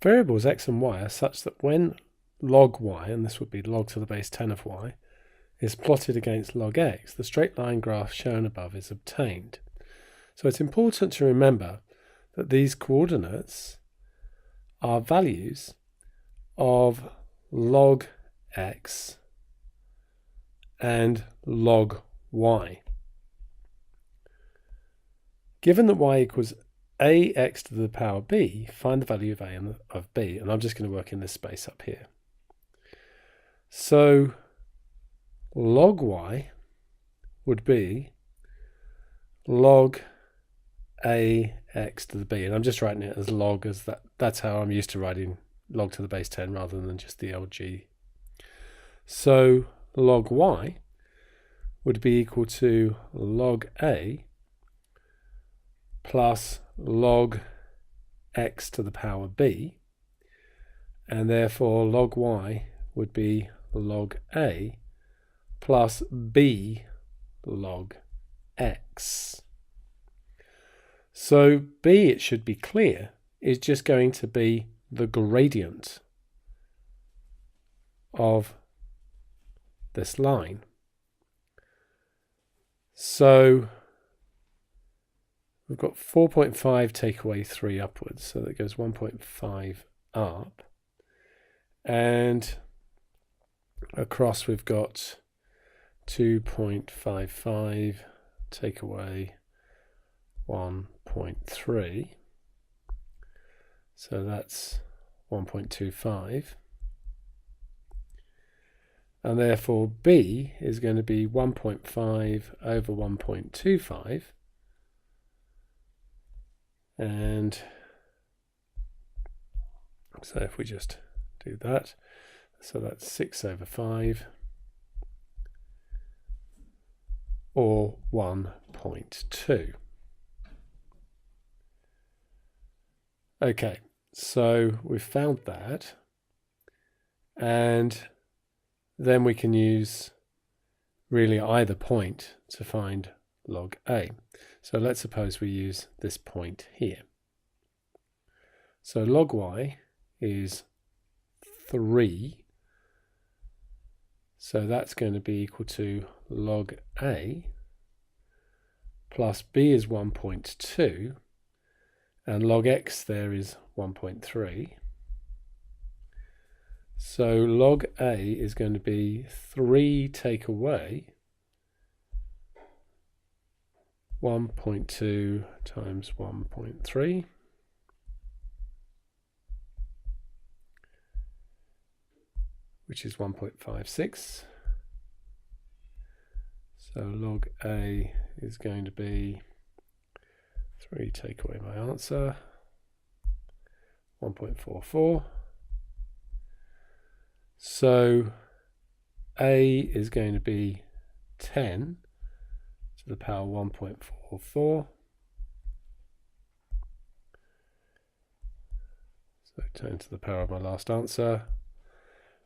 variables x and y are such that when log y, and this would be log to the base 10 of y, is plotted against log x, the straight line graph shown above is obtained. So it's important to remember that these coordinates are values of log x and log y. Given that y equals ax to the power b, find the value of a and of b, and I'm just going to work in this space up here. So log y would be log ax to the b, and I'm just writing it as log, as that's how I'm used to writing log to the base 10 rather than just the lg. So log y would be equal to log a plus log x to the power b, and therefore log y would be log a plus b log x. So b, it should be clear, is just going to be the gradient of this line. So we've got 4.5 take away 3 upwards, so that goes 1.5 up. And across we've got 2.55 take away 1.3. So that's 1.25. And therefore b is going to be 1.5 over 1.25. And so if we just do that, so that's 6 over 5, or 1.2. Okay, so we've found that, and then we can use really either point to find log a. So let's suppose we use this point here. So log y is 3. So that's going to be equal to log a plus b is 1.2, and log x there is 1.3. So log a is going to be 3 take away 1.2 times 1.3, which is 1.56. So log a is going to be 3 take away my answer, 1.44. So a is going to be 10 to the power 1.44. So 10 to the power of my last answer,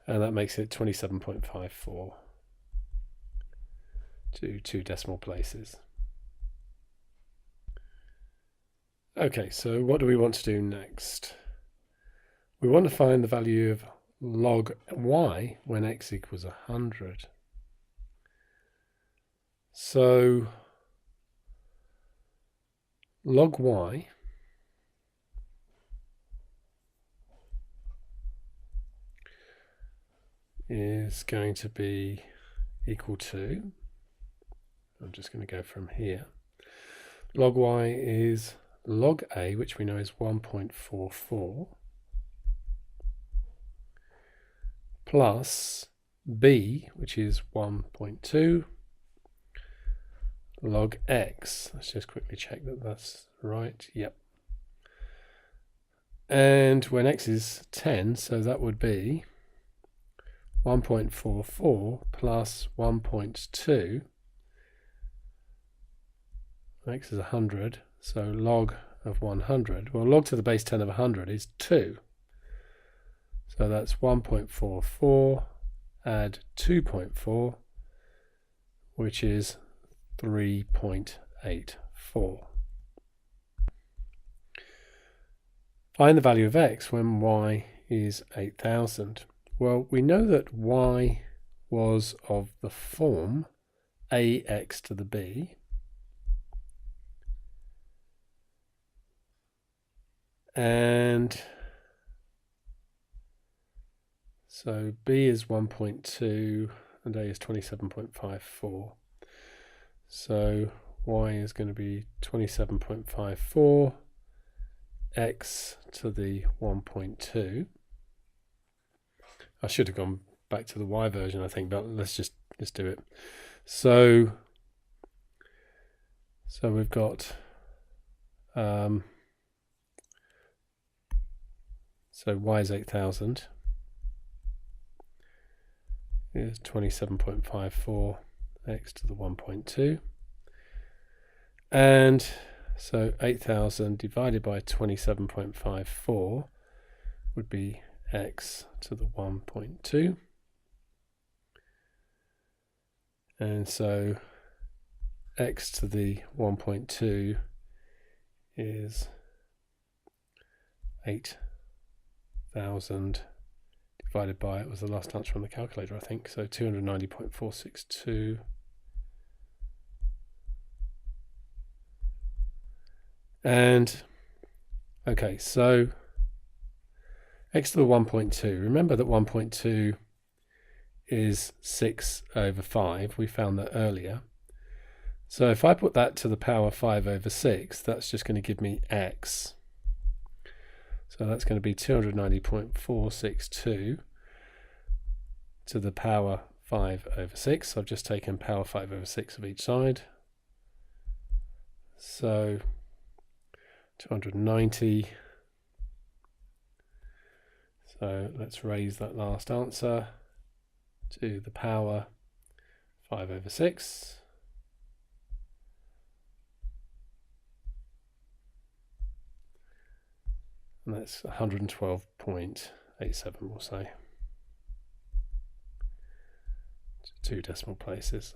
and that makes it 27.54 to 2 decimal places. Okay, so what do we want to do next? We want to find the value of log y when x equals 100. So log y is going to be equal to, I'm just going to go from here, log y is log a, which we know is 1.44, plus b, which is 1.2, log x. Let's just quickly check that that's right. Yep. And when x is 10, so that would be 1.44 plus 1.2. X is 100, so log of 100. Well, log to the base 10 of 100 is 2. So that's 1.44 add 2.4, which is 3.84. Find the value of x when y is 8,000. Well, we know that y was of the form ax to the b, and so b is 1.2 and a is 27.54. So y is going to be 27.54 x to the 1.2. I should have gone back to the y version, I think, but let's do it. So we've got so y is 8,000 is 27.54 x to the 1.2, and so 8,000 divided by 27.54 would be x to the 1.2, and so x to the 1.2 is 8,000 divided by, it was the last answer on the calculator, I think, so 290.462. And okay, so x to the 1.2, remember that 1.2 is 6 over 5, we found that earlier. So if I put that to the power 5 over 6, that's just going to give me x. So that's going to be 290.462 to the power 5 over 6. So I've just taken power 5 over 6 of each side. So 290. So let's raise that last answer to the power 5 over 6. And that's 112.87, we'll say. 2 decimal places.